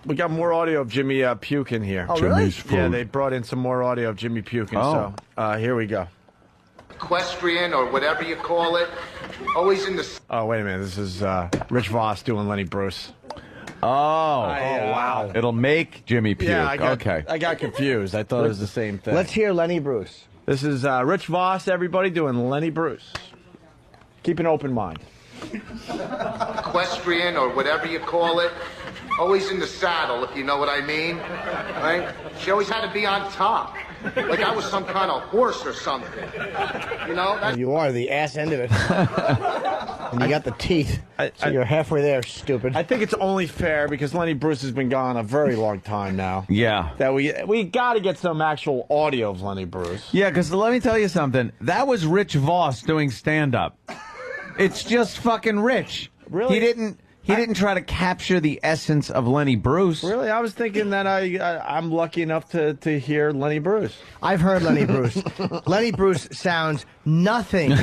We got more audio of Jimmy puking here. Oh, really? Yeah, they brought in some more audio of Jimmy puking. Oh. So here we go. Equestrian or whatever you call it, always in the... Oh, wait a minute. This is Rich Voss doing Lenny Bruce. Wow. It'll make Jimmy puke. Yeah, Okay. I got confused. I thought it was the same thing. Let's hear Lenny Bruce. This is Rich Voss, everybody, doing Lenny Bruce. Keep an open mind. Equestrian or whatever you call it, always in the saddle, if you know what I mean. Right? She always had to be on top. Like I was some kind of horse or something. You know? That's... You are the ass end of it. And you got the teeth. So you're halfway there, stupid. I think it's only fair, because Lenny Bruce has been gone a very long time now. Yeah. That we got to get some actual audio of Lenny Bruce. Yeah, because let me tell you something. That was Rich Voss doing stand-up. It's just fucking Rich. Really? He didn't try to capture the essence of Lenny Bruce. Really? I was thinking that I'm lucky enough to hear Lenny Bruce. I've heard Lenny Bruce. Lenny Bruce sounds nothing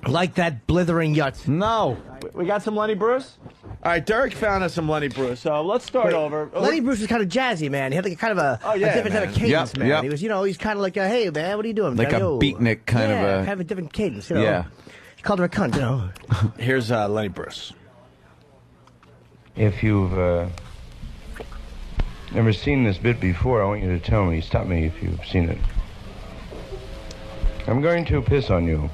like that blithering yutz. No. We got some Lenny Bruce? All right, Derek found us some Lenny Bruce, so let's start over. Lenny Bruce was kind of jazzy, man. He had like kind of a different type of cadence, man. He was, he's kind of like, hey, man, what are you doing? Like a beatnik kind of a... kind of a different cadence, you know. Yeah. He called her a cunt, you know. Here's Lenny Bruce. If you've never seen this bit before, I want you to tell me. Stop me if you've seen it. I'm going to piss on you.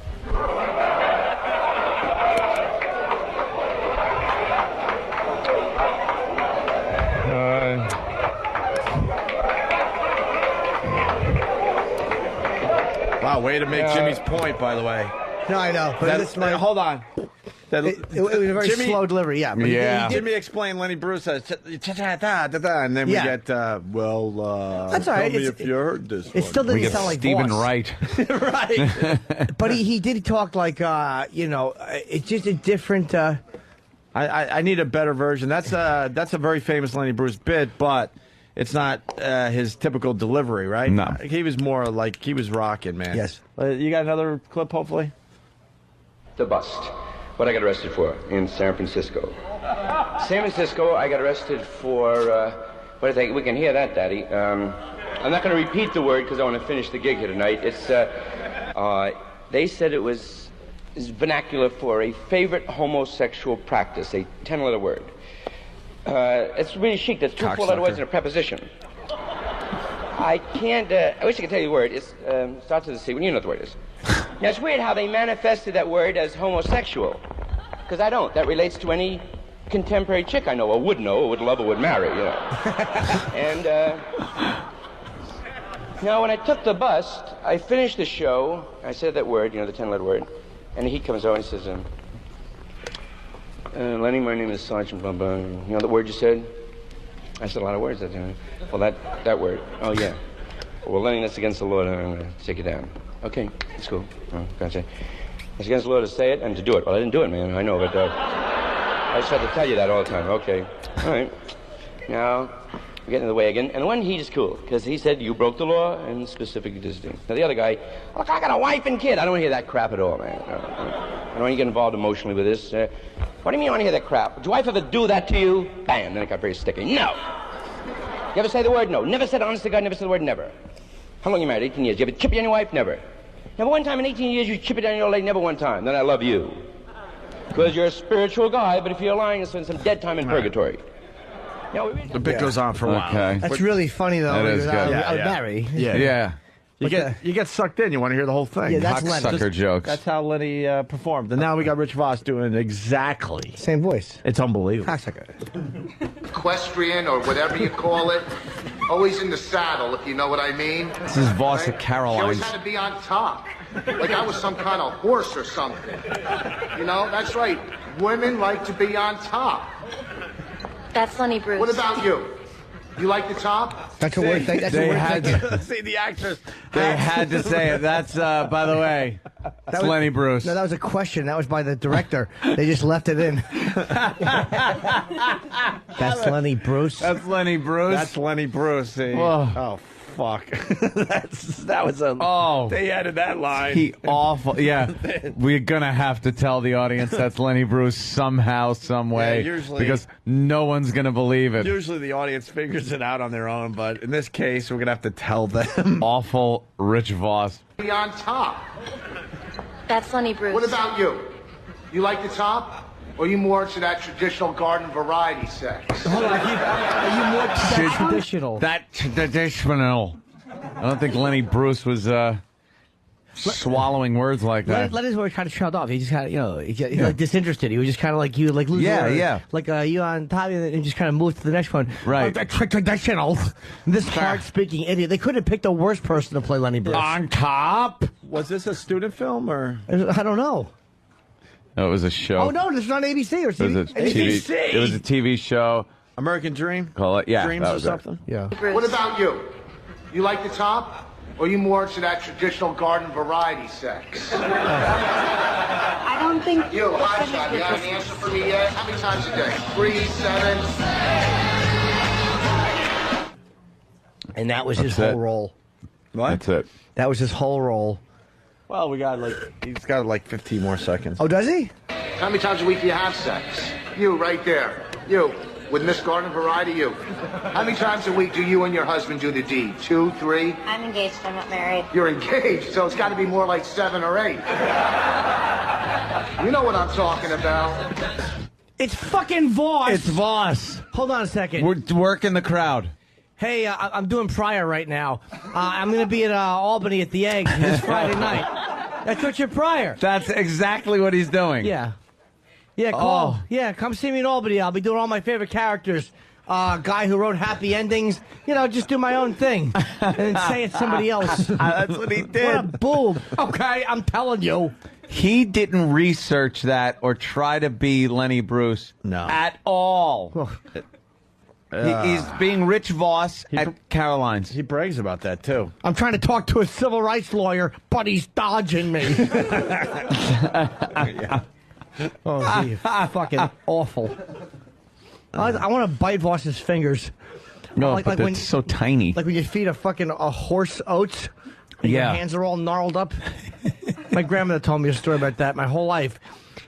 Wow, way to make Jimmy's point, by the way. No, I know. But Hold on. It was a very slow delivery, yeah. But Jimmy explained Lenny Bruce says, and then we get, that's all right. Tell me if you heard this It still didn't sound like Stephen Voss. Wright. Right. But he did talk like, it's just a different... I need a better version. That's a very famous Lenny Bruce bit, but it's not his typical delivery, right? No. He was more like, he was rocking, man. Yes. You got another clip, hopefully? The bust. What I got arrested for in San Francisco. San Francisco, I got arrested for, what I think, we can hear that, Daddy. I'm not going to repeat the word because I want to finish the gig here tonight. It's, they said it was vernacular for a favorite homosexual practice, a 10-letter word. It's really chic. There's two four-letter words and a preposition. I can't, I wish I could tell you the word. It starts with a C. Well, you know what the word is. Now, it's weird how they manifested that word as homosexual. Because I don't. That relates to any contemporary chick I know, or would know, or would love, or would marry, you know. And, now, when I took the bust, I finished the show. I said that word, the 10-letter word. And he comes over and he says, Lenny, my name is Sergeant blah, blah. You know the word you said? I said a lot of words. Well, that word. Oh, yeah. Well, Lenny, that's against the law. I'm going to take you down. Okay, that's cool. Oh, gotcha. It's against the law to say it and to do it. Well, I didn't do it, man. I know, but I just had to tell you that all the time. Okay. All right. Now, we're getting in the way again. And the one, he's cool, because he said you broke the law and specifically this thing. Now, the other guy, look, I got a wife and kid. I don't want to hear that crap at all, man. I don't want to get involved emotionally with this. What do you mean you want to hear that crap? Did your wife ever do that to you? Bam, then it got very sticky. No. You ever say the word no? Never said, honest to God, never said the word never. How long you married? 18 years. You ever chip it on your wife? Never. Never one time in 18 years you chip it on your old lady? Never one time. Then I love you. Because you're a spiritual guy, but if you're lying, you'll spend some dead time in purgatory. The bit goes on for a while. Okay. That's really funny, though. That is good. I would marry. Yeah. You get sucked in. You want to hear the whole thing. Yeah, that's Lenny. Cocksucker jokes. That's how Lenny performed. And now we got Rich Voss doing exactly. Same voice. It's unbelievable. Cocksucker. Equestrian or whatever you call it, always in the saddle, if you know what I mean. This is Voss at She Caroline's. always had to be on top. Like I was some kind of horse or something. That's right. Women like to be on top. That's Lenny Bruce. What about you? You like the top? That's a word thing. That's a word thing. See the actress. They had to say it. That's, by the way, that's Lenny Bruce. No, that was a question. That was by the director. They just left it in. That's Lenny Bruce. That's Lenny Bruce. That's Lenny Bruce. See? Whoa. Oh, fuck. That was a. Oh. They added that line. He awful. Yeah, we're gonna have to tell the audience that's Lenny Bruce somehow, some way, because no one's gonna believe it. Usually the audience figures it out on their own, but in this case, we're gonna have to tell them. Awful Rich Voss. Be on top. That's Lenny Bruce. What about you? You like the top? Or are you more into that traditional garden variety sex? Hold on, are you more that traditional? That traditional. I don't think Lenny Bruce was swallowing words like that. Lenny's were kind of shut off. He just kind of, he's like disinterested. He was just kind of like you, like losing. Yeah. Like you on top, and just kind of moved to the next one. Right. Traditional. This hard speaking idiot. They could have picked a worse person to play Lenny Bruce. On top. Was this a student film or? I don't know. No, it was a show. Oh no, this is on ABC or It was a TV. TV. It was a TV show. American Dream? Call it, yeah. Dreams that or was something? Yeah. What about you? You like the top? Or are you more into that traditional garden variety sex? I don't think You, hotshot, you have an answer for me yet? How many times a day? 3, 7? And that was his That's whole it. role. What? That's it. That was his whole role. Well, he's got like 15 more seconds. Oh, does he? How many times a week do you have sex? You, right there. You, with Miss Garden Variety, you. How many times a week do you and your husband do the deed? 2, 3? I'm engaged. I'm not married. You're engaged, so it's got to be more like 7 or 8. You know what I'm talking about. It's fucking Voss. It's Voss. Hold on a second. We're working the crowd. Hey, I'm doing Pryor right now. I'm going to be at Albany at the Egg this Friday night. That's Richard Pryor. That's exactly what he's doing. Yeah. Yeah, call. Oh. Yeah, come see me in Albany. I'll be doing all my favorite characters. Guy who wrote Happy Endings. You know, just do my own thing. And then say it's somebody else. That's what he did. What a boob. Okay, I'm telling you. He didn't research that or try to be Lenny Bruce. No. At all. He's being Rich Voss at Caroline's. He brags about that, too. I'm trying to talk to a civil rights lawyer, but he's dodging me. Oh, gee, fucking awful. I want to bite Voss's fingers. No, like but when it's so tiny. Like when you feed a horse oats, and your hands are all gnarled up. My grandmother told me a story about that my whole life.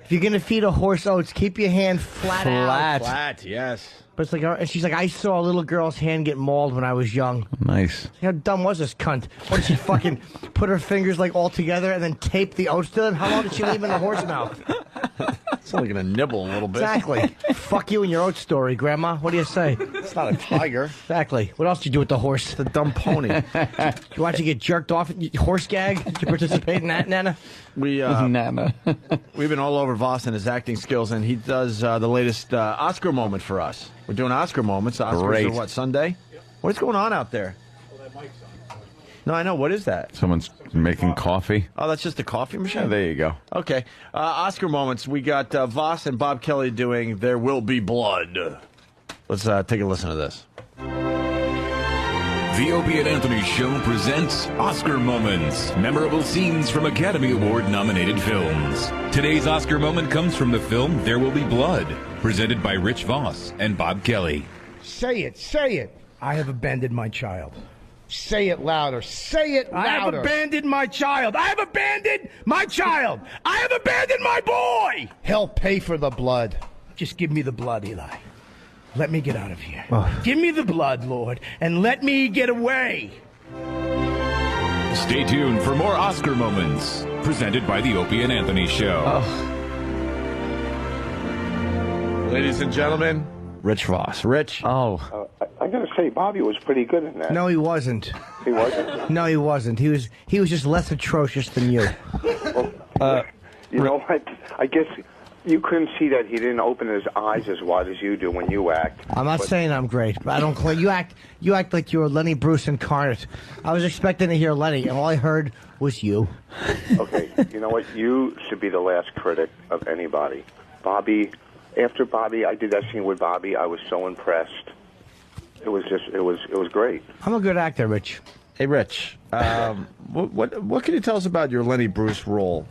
If you're going to feed a horse oats, keep your hand flat out. Flat, yes. But it's like, and she's like, I saw a little girl's hand get mauled when I was young. Nice. How dumb was this cunt? What did she fucking put her fingers like all together and then tape the oats to it? How long did she leave in the horse mouth? It's only going to nibble a little bit. Exactly. Fuck you and your oat story, Grandma. What do you say? It's not a tiger. Exactly. What else did you do with the horse? It's a dumb pony. You watch you get jerked off? Horse gag? Did you participate in that, Nana? Nana. We've been all over Voss and his acting skills, and he does the latest Oscar moment for us. We're doing Oscar moments. Oscars Great. are what, Sunday? What is going on out there? No, I know. What is that? Someone's making coffee. Oh, that's just a coffee machine? Yeah, there you go. Okay. Oscar moments. We got Voss and Bob Kelly doing There Will Be Blood. Let's take a listen to this. The Opie and Anthony Show presents Oscar Moments, memorable scenes from Academy Award-nominated films. Today's Oscar moment comes from the film There Will Be Blood, presented by Rich Voss and Bob Kelly. Say it, say it. I have abandoned my child. Say it louder. Say it louder. I have abandoned my child. I have abandoned my child. I have abandoned my boy. Hell, pay for the blood. Just give me the blood, Eli. Let me get out of here. Oh. Give me the blood, Lord, and let me get away. Stay tuned for more Oscar moments, presented by the Opie and Anthony Show. Ladies and gentlemen, Rich Voss. Rich. Oh. I gotta say, Bobby was pretty good in that. No, he wasn't. He wasn't? No, he wasn't. He was just less atrocious than you. Well, you know what? I guess you couldn't see that he didn't open his eyes as wide as you do when you act. I'm not saying I'm great, but I don't claim you act like you're Lenny Bruce incarnate. I was expecting to hear Lenny, and all I heard was you. Okay, you know what? You should be the last critic of anybody. Bobby, after Bobby, I did that scene with Bobby. I was so impressed. It was great. I'm a good actor, Rich. Hey, Rich. What can you tell us about your Lenny Bruce role?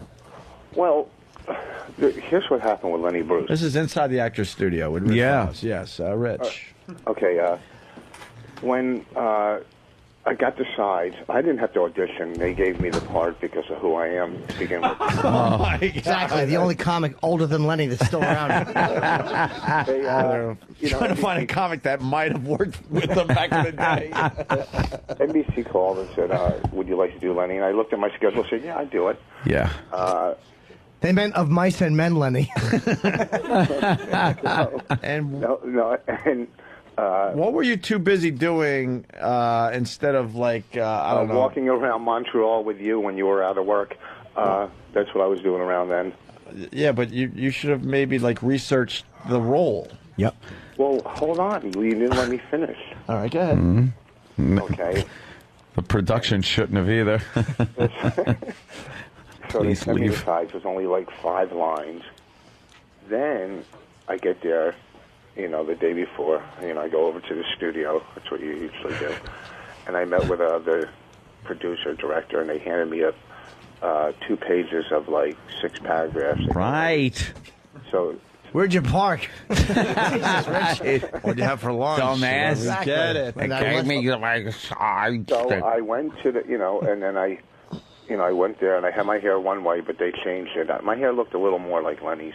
Well, here's what happened with Lenny Bruce. This is inside the actor's studio with Rich Voss. Yes, Rich. Okay, when I got the sides. I didn't have to audition. They gave me the part because of who I am to begin with. Oh, my God. Exactly. The only comic older than Lenny that's still around. Trying to find a comic that might have worked with them back in the day. NBC called and said, would you like to do Lenny? And I looked at my schedule and said, yeah, I'd do it. Yeah. They meant Of Mice and Men, Lenny. What were you too busy doing instead of like I don't know, walking around Montreal with you when you were out of work? That's what I was doing around then. Yeah, but you should have maybe like researched the role. Yep. Well, hold on. You didn't let me finish. All right, go ahead. Mm-hmm. Okay. The production shouldn't have either. So they sent me the sides. It was only like 5 lines. Then I get there, the day before. I go over to the studio. That's what you usually do. And I met with the producer, director, and they handed me 2 pages of like 6 paragraphs. Right. So where'd you park? What'd you have for lunch? Dumbass. Exactly. Get it. They gave me like a side. So I went to the, and then I went there and I had my hair one way, but they changed it. My hair looked a little more like Lenny's.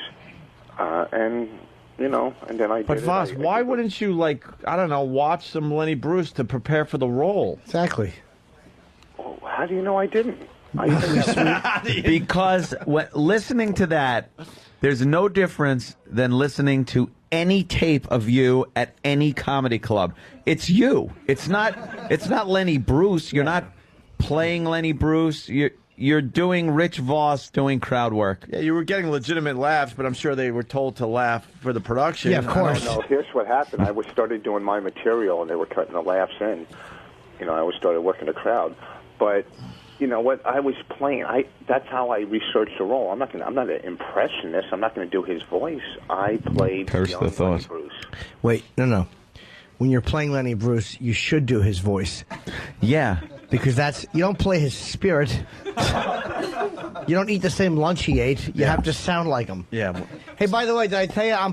And then I did But Voss, why wouldn't you, watch some Lenny Bruce to prepare for the role? Exactly. Oh, how do you know I didn't? Because listening to that, there's no difference than listening to any tape of you at any comedy club. It's you. It's not Lenny Bruce. You're not playing Lenny Bruce. You're doing Rich Voss doing crowd work. Yeah, you were getting legitimate laughs, but I'm sure they were told to laugh for the production. Yeah, of course. No, here's what happened. I started doing my material, and they were cutting the laughs in. I started working the crowd. But you know what? I was playing. That's how I researched the role. I'm not an impressionist. I'm not going to do his voice. I played young Lenny Bruce. Wait, no. When you're playing Lenny Bruce, you should do his voice. Yeah. Because you don't play his spirit. You don't eat the same lunch he ate. You have to sound like him. Yeah. Hey, by the way, did I tell you I'm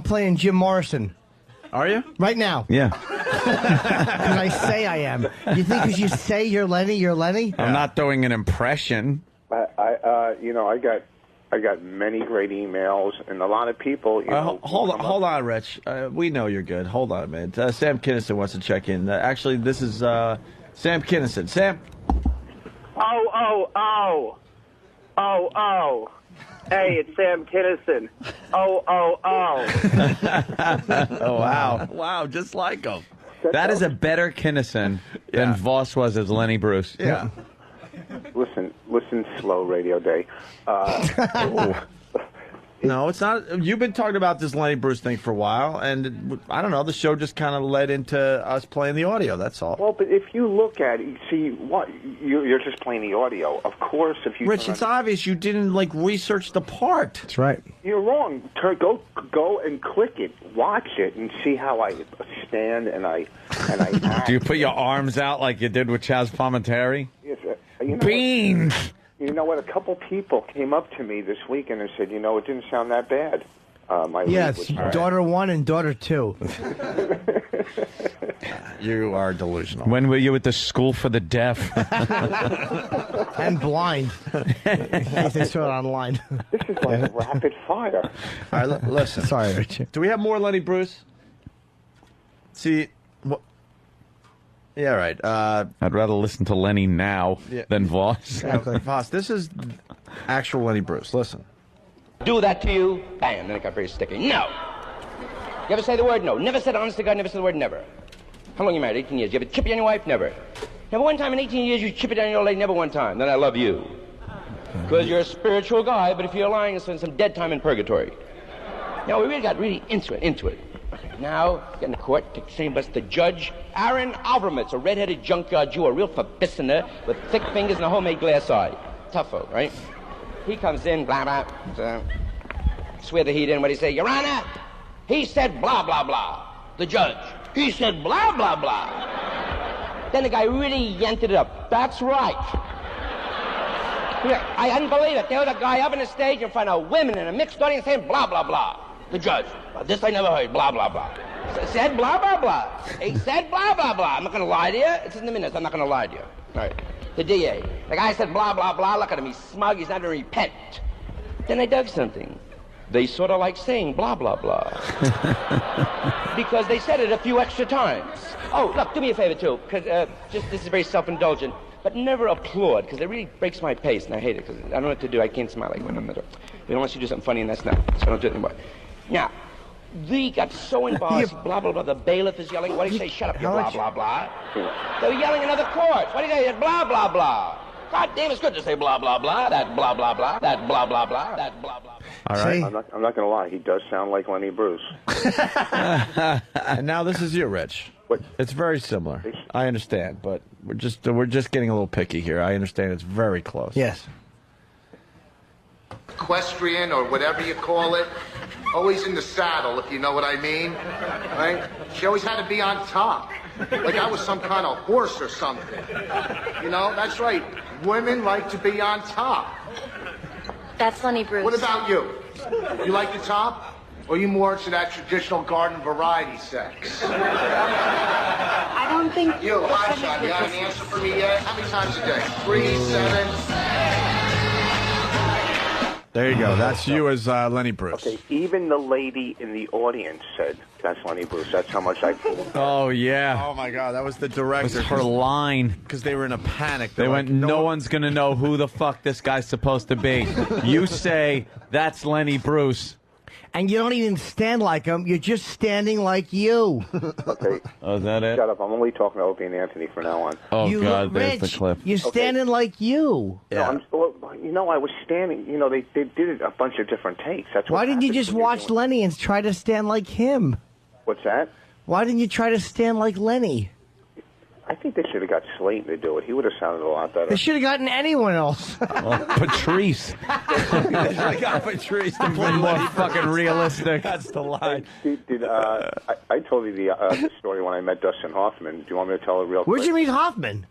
playing Jim Morrison? Are you? Right now. Yeah. Because I say I am. You think because you say you're Lenny, you're Lenny? I'm not doing an impression. I got many great emails, and a lot of people. Hold on, Rich. We know you're good. Hold on, man. Sam Kinison wants to check in. Actually, this is Sam Kinison. Sam. Oh. Hey, it's Sam Kinison. Oh. Oh, wow. Wow, just like him. That is a better Kinison than Voss was as Lenny Bruce. Yeah. Listen, slow radio day. No, it's not. You've been talking about this Lenny Bruce thing for a while, and I don't know, the show just kind of led into us playing the audio, that's all. Well, but if you look at it, see, what you're just playing the audio. Of course, if you... Rich, it's obvious you didn't, research the part. That's right. You're wrong. Go and click it. Watch it and see how I stand and I act. Do you put your arms out like you did with Chaz Palminteri? Yes, Beans! You know what? A couple people came up to me this weekend and said, it didn't sound that bad. Yes, daughter 1 and daughter 2. You are delusional. When were you at the school for the deaf? And blind. In case they saw it online. This is like rapid fire. All right, listen. Sorry, Rich. Do we have more Lenny Bruce? See, yeah, right. I'd rather listen to Lenny now than Voss. Exactly. Voss, this is actual Lenny Bruce. Listen. Do that to you, bam, then it got very sticky. No! You ever say the word no? Never said, honest to God, never said the word never. How long you married? 18 years. You ever chip it on your wife? Never. Never one time in 18 years you chip it on your lady? Never one time. Then I love you. Because you're a spiritual guy, but if you're lying, you'll spend some dead time in purgatory. Now, we really got into it. Okay, now, get in the court, take the same bus, the judge, Aaron Alvermitz, a red-headed junkyard Jew, a real verbissiner with thick fingers and a homemade glass eye. Tough folk, right? He comes in, blah, blah, swear the heat in. What do he say? Your Honor, he said blah, blah, blah. The judge, he said blah, blah, blah. Then the guy really yanked it up. That's right. I hadn't believe it. There was a guy up on the stage in front of women in a mixed audience saying blah, blah, blah. The judge, this I never heard, blah, blah, blah. said blah, blah, blah. He said blah, blah, blah. I'm not going to lie to you. It's in the minutes. I'm not going to lie to you. All right. The DA. The guy said blah, blah, blah. Look at him. He's smug. He's not going to repent. Then I dug something. They sort of like saying blah, blah, blah. Because they said it a few extra times. Oh, look, do me a favor, too, because this is very self-indulgent, but never applaud, because it really breaks my pace, and I hate it, because I don't know what to do. I can't smile like when I'm there. Unless you do something funny, and that's not, so I don't do it anymore. Now, they got so embarrassed, blah, blah, blah. The bailiff is yelling. What do you say? Shut up, you blah, blah, blah. They were yelling in other courts. What do you say? Blah, blah, blah. God damn, it's good to say blah, blah, blah, that blah, blah, blah, that blah, blah, blah, that blah, blah, blah. All right. I'm not going to lie. He does sound like Lenny Bruce. Now this is you, Rich. What? It's very similar. I understand, but we're just getting a little picky here. I understand it's very close. Yes. Equestrian or whatever you call it. Always in the saddle, if you know what I mean. Right? She always had to be on top. Like I was some kind of horse or something. You know, that's right. Women like to be on top. That's Lenny Bruce. What about you? You like the top? Or you more into that traditional garden variety sex? I don't think... You, hot shot, you got an answer for me yet? How many times a day? 3, 7? There you go. That's you as Lenny Bruce. Okay, even the lady in the audience said, that's Lenny Bruce. That's how much I... Oh, yeah. Oh, my God. That was the director. It was her line. Because they were in a panic. They They're went, like, no one's going to know who the fuck this guy's supposed to be. You say, that's Lenny Bruce. And you don't even stand like him. You're just standing like you. Okay. Oh, is that it? Shut up. I'm only talking to Opie and Anthony from now on. Oh, you God, look there's rich. the clip. You're standing like you. Yeah. No, I was standing. You know, they did a bunch of different takes. That's what Why didn't you happens just when you're watch doing- Lenny and try to stand like him? What's that? Why didn't you try to stand like Lenny? I think they should have got Slayton to do it. He would have sounded a lot better. They should have gotten anyone else. Oh, Patrice. I got Patrice to play More Lenny fucking Bruce. realistic. That's the line. I told you the story when I met Dustin Hoffman. Do you want me to tell it real quick? Where'd you meet Hoffman?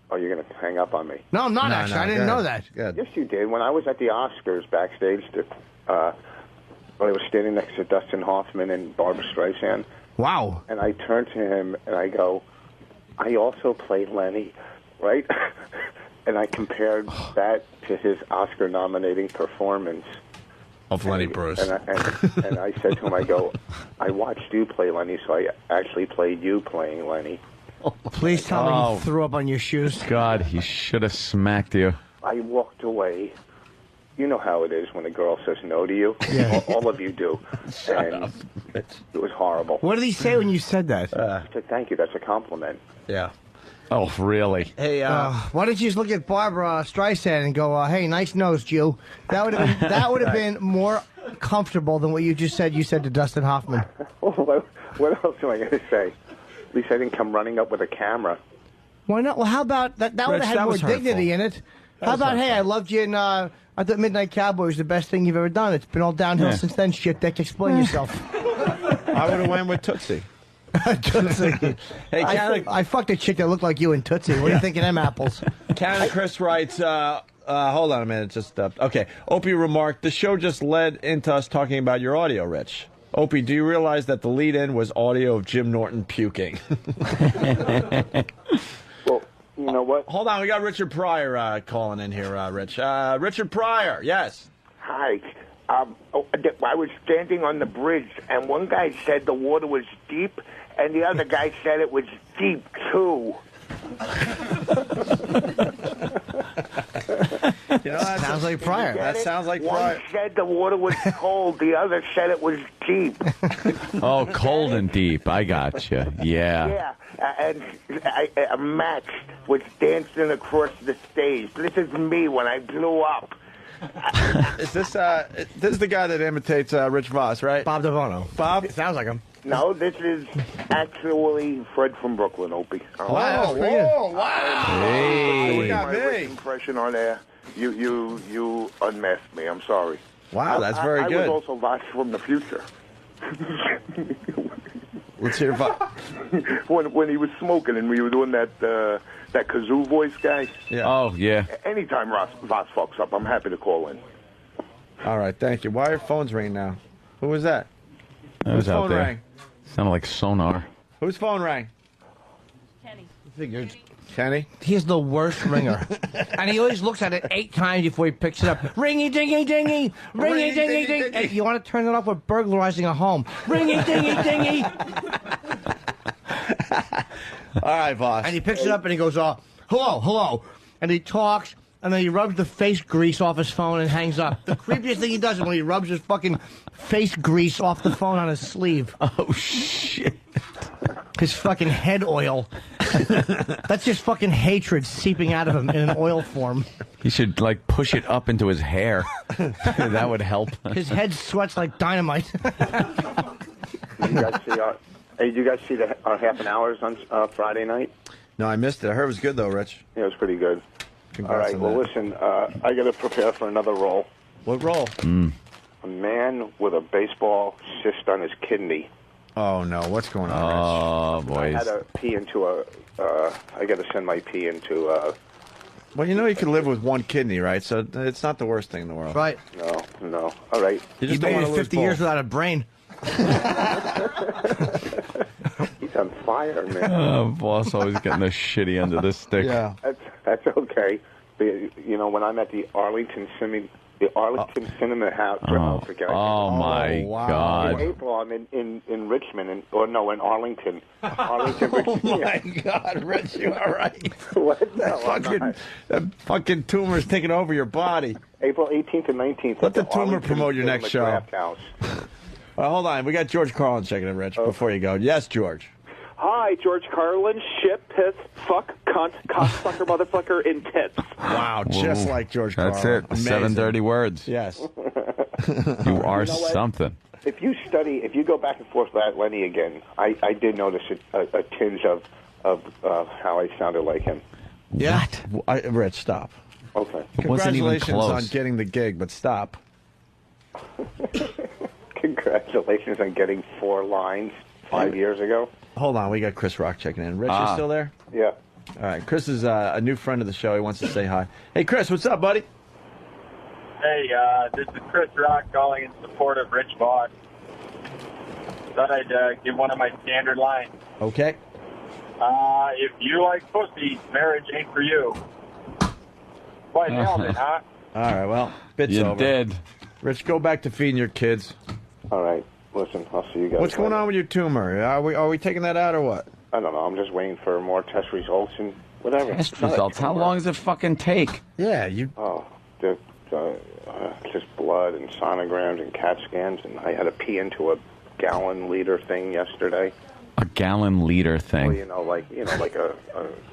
Oh, you're going to hang up on me. No, I'm not actually. I didn't know that. Good. Yes, you did. When I was at the Oscars backstage, I was standing next to Dustin Hoffman and Barbara Streisand. Wow. And I turned to him and I go, I also played Lenny, right? And I compared that to his Oscar-nominating performance. Of Lenny Bruce. And I said to him, I go, I watched you play Lenny, so I actually played you playing Lenny. Please tell me you threw up on your shoes. God, he should have smacked you. I walked away. You know how it is when a girl says no to you. Yeah. All of you do. And it was horrible. What did he say when you said that? I said, thank you. That's a compliment. Yeah. Oh, really? Hey, why don't you just look at Barbara Streisand and go, "Hey, nice nose, Jew"? That would have been more comfortable than what you just said. You said to Dustin Hoffman. What else am I going to say? At least I didn't come running up with a camera. Why not? Well, how about that? That would have had more dignity in it. How about, hey, I loved you in. I thought Midnight Cowboy was the best thing you've ever done. It's been all downhill since then. Shit, Dick, explain yourself. I would have went with Tootsie. Tootsie. Hey, I fucked a chick that looked like you in Tootsie. What do you think of them apples? Canada Chris writes, hold on a minute. Just okay. Opie remarked, the show just led into us talking about your audio, Rich. Opie, do you realize that the lead-in was audio of Jim Norton puking? Well, you know what? Hold on, we got Richard Pryor calling in here, Rich. Richard Pryor, yes. Hi. I was standing on the bridge, and one guy said the water was deep, and the other guy said it was deep, too. You know, that sounds like Pryor. That sounds like Pryor. One said the water was cold, the other said it was deep. Oh, cold and deep. I got you. Yeah. Yeah, and Max was dancing across the stage. This is me when I blew up. Is this the guy that imitates Rich Voss, right? Bob DeVono. Bob? It sounds like him. No, this is actually Fred from Brooklyn, Opie. Wow, wow. Hey. Look at My me. impression on air. You unmasked me. I'm sorry. Wow, that's very I good. was also Voss from the future. Let's hear Voss. when he was smoking and we were doing that kazoo voice guy. Yeah. Oh, yeah. Anytime Voss fucks up, I'm happy to call in. All right, thank you. Why are your phones ringing now? Who was that? That was Whose out phone there. rang? Sounded like sonar. Whose phone rang? Kenny. Figured. Kenny? He is the worst ringer. And he always looks at it 8 times before he picks it up. Ringy dingy dingy! Ringy dingy dingy! Hey, you want to turn it off? We're burglarizing a home. Ringy dingy dingy! All right, boss. And he picks it up and he goes, hello, hello. And he talks, and then he rubs the face grease off his phone and hangs up. The creepiest thing he does is when he rubs his fucking face grease off the phone on his sleeve. Oh, shit. His fucking head oil. That's just fucking hatred seeping out of him in an oil form. He should, like, push it up into his hair. That would help. His head sweats like dynamite. Did you guys see the half an hours on Friday night? No, I missed it. I heard it was good, though, Rich. Yeah, it was pretty good. Congrats All right, on well, that. listen, I got to prepare for another role. What role? A man with a baseball cyst on his kidney. Oh, no. What's going on, Oh, Rich? boys. I had to pee into I got to send my pee into Well, you know you can live with one kidney, right? So it's not the worst thing in the world. Right. No. All right. You He just don't made want it to lose 50 years both. without a brain. He's on fire, man. Oh, boss always getting the shitty end of the stick. Yeah. That's okay. But, you know, when I'm at the Arlington Cinema House, Oh, my wow. God. in April, I'm in Richmond, in Arlington. Arlington, Oh, Virginia. my God, Rich, you all right? What? No, I'm not. That fucking tumor's taking over your body. April 18th and 19th. Let the at tumor Arlington promote your next show. Draft House. Hold on. We got George Carlin checking in, Rich, before you go. Yes, George. Hi, George Carlin, shit, piss, fuck, cunt, cocksucker, motherfucker, in tits. Wow, just like George That's Carlin. it. 7 dirty words. Yes. You are You know what? something. If you go back and forth with that Lenny again, I did notice a tinge of how I sounded like him. Yeah. Rich, stop. Okay. Wasn't even Congratulations close. on getting the gig, but stop. Congratulations on getting 4 lines 5 years ago. Hold on. We got Chris Rock checking in. Rich, you still there? Yeah. All right. Chris is a new friend of the show. He wants to say hi. Hey, Chris, what's up, buddy? Hey, this is Chris Rock calling in support of Rich Voss. Thought I'd give one of my standard lines. Okay. If you like pussy, marriage ain't for you. Quite nailed it, huh? All right. Well, bit's You over. did. Rich, go back to feeding your kids. All right. Listen, I'll see you guys. What's going later. on with your tumor? Are we taking that out or what? I don't know. I'm just waiting for more test results and whatever. Test It's not a results. How tumor. long does it fucking take? Yeah, you. Oh, just blood and sonograms and CAT scans, and I had to pee into a gallon-liter thing yesterday. A gallon-liter thing. Well, like a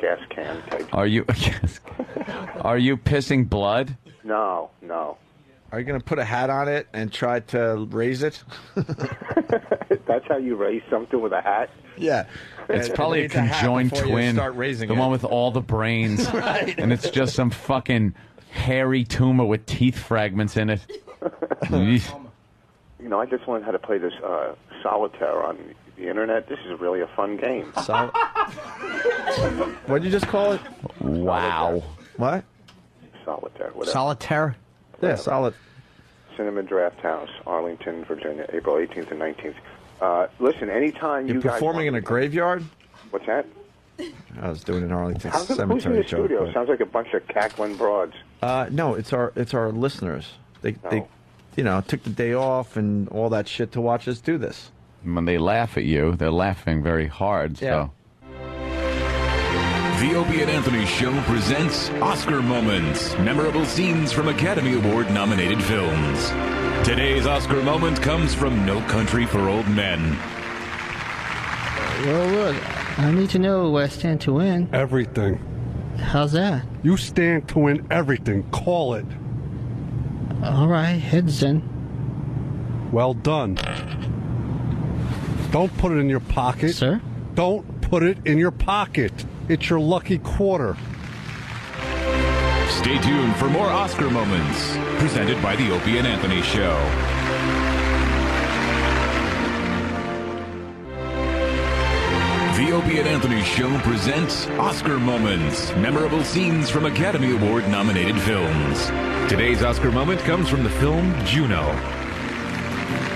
gas can type. Are you pissing blood? No. Are you going to put a hat on it and try to raise it? That's how you raise something with a hat? Yeah. It's And probably a it needs hat conjoined before you twin. start raising The it. one with all the brains. Right. And it's just some fucking hairy tumor with teeth fragments in it. Yeesh. You know, I just learned how to play this solitaire on the internet. This is really a fun game. What did you just call it? Wow. What? Solitaire. Whatever. Solitaire? Yeah, solid. Cinema Draft House, Arlington, Virginia, April 18th and 19th. Listen, anytime You're you guys performing in a graveyard? What's that? I was doing an Arlington Who's in Cemetery the joke. studio? Sounds like a bunch of cackling broads. No, it's our listeners. They Oh. took the day off and all that shit to watch us do this. When they laugh at you, they're laughing very hard. Yeah. So The Opie and Anthony Show presents Oscar Moments, memorable scenes from Academy Award nominated films. Today's Oscar moment comes from No Country for Old Men. Well, look, I need to know where I stand to win. Everything. How's that? You stand to win everything. Call it. All right, heads in. Well done. Don't put it in your pocket. Sir? Don't put it in your pocket. It's your lucky quarter. Stay tuned for more Oscar moments, presented by the Opie and Anthony Show. The Opie and Anthony Show presents Oscar Moments, memorable scenes from Academy Award nominated films. Today's Oscar moment comes from the film Juno.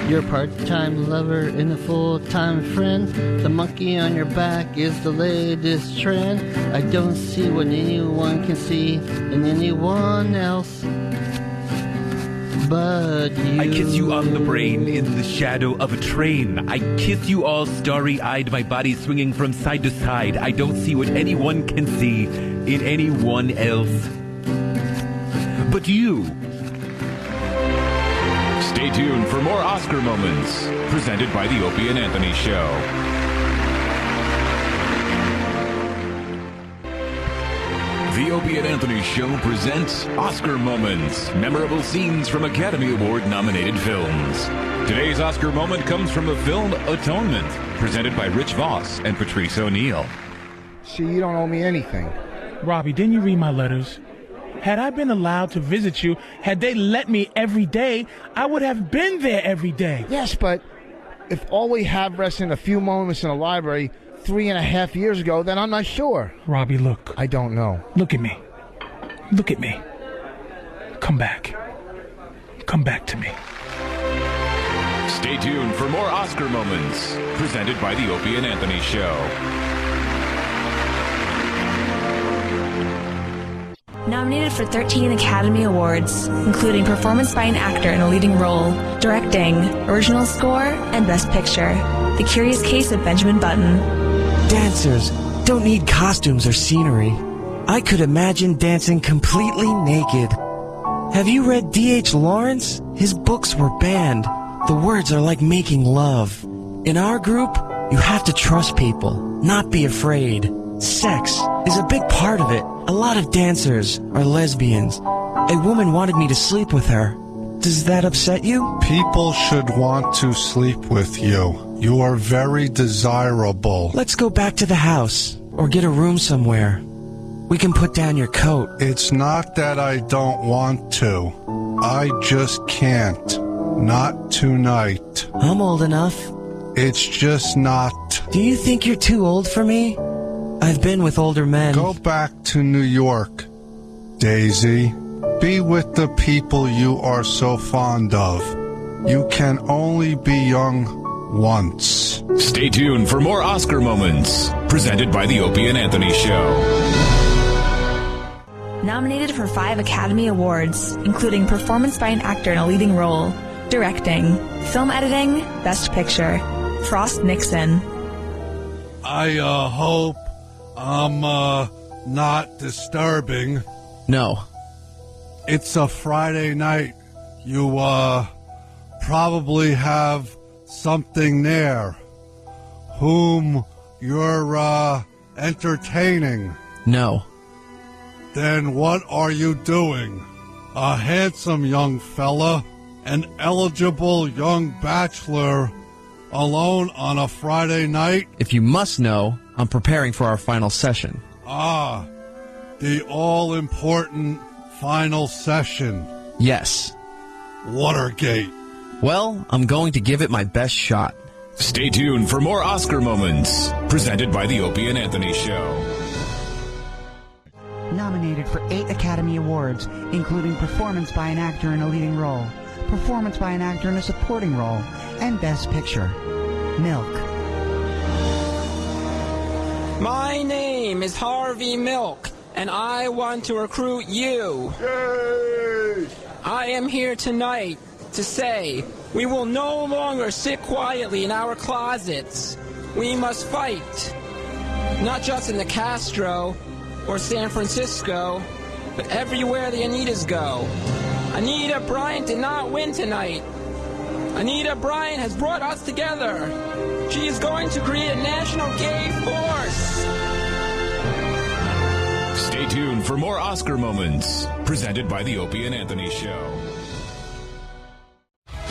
Your part-time lover and a full-time friend. The monkey on your back is the latest trend. I don't see what anyone can see in anyone else but you. I kiss you on the brain in the shadow of a train. I kiss you all starry-eyed, my body swinging from side to side. I don't see what anyone can see in anyone else but you. Stay tuned for more Oscar moments presented by the Opie and Anthony Show. The Opie and Anthony Show presents Oscar Moments, memorable scenes from Academy Award-nominated films. Today's Oscar moment comes from the film Atonement, presented by Rich Voss and Patrice O'Neill. See, you don't owe me anything. Robbie, didn't you read my letters? Had I been allowed to visit you, had they let me every day, I would have been there every day. Yes, but if all we have rests in a few moments in a library 3.5 years ago, then I'm not sure. Robbie, look. I don't know. Look at me. Look at me. Come back. Come back to me. Stay tuned for more Oscar moments presented by the Opie and Anthony Show. Nominated for 13 Academy Awards, including Performance by an Actor in a Leading Role, Directing, Original Score, and Best Picture. The Curious Case of Benjamin Button. Dancers don't need costumes or scenery. I could imagine dancing completely naked. Have you read D.H. Lawrence? His books were banned. The words are like making love. In our group, you have to trust people, not be afraid. Sex is a big part of it. A lot of dancers are lesbians. A woman wanted me to sleep with her. Does that upset you? People should want to sleep with you. You are very desirable. Let's go back to the house or get a room somewhere. We can put down your coat. It's not that I don't want to. I just can't. Not tonight. I'm old enough. It's just not. Do you think you're too old for me? I've been with older men. Go back to New York, Daisy. Be with the people you are so fond of. You can only be young once. Stay tuned for more Oscar moments presented by the Opie and Anthony Show. Nominated for 5 Academy Awards, including Performance by an Actor in a Leading Role, Directing, Film Editing, Best Picture. Frost Nixon. I hope I'm not disturbing. No. It's a Friday night. You probably have something there whom you're entertaining. No. Then what are you doing? A handsome young fella, an eligible young bachelor, alone on a Friday night? If you must know, I'm preparing for our final session. Ah, the all-important final session. Yes. Watergate. Well, I'm going to give it my best shot. Stay tuned for more Oscar moments presented by the Opie and Anthony Show. Nominated for 8 Academy Awards, including Performance by an Actor in a Leading Role, Performance by an Actor in a Supporting Role, and Best Picture. Milk. My name is Harvey Milk, and I want to recruit you. Yay! I am here tonight to say we will no longer sit quietly in our closets. We must fight. Not just in the Castro or San Francisco, but everywhere the Anitas go. Anita Bryant did not win tonight. Anita Bryant has brought us together. She is going to create a national gay force. Stay tuned for more Oscar moments presented by the Opie and Anthony Show.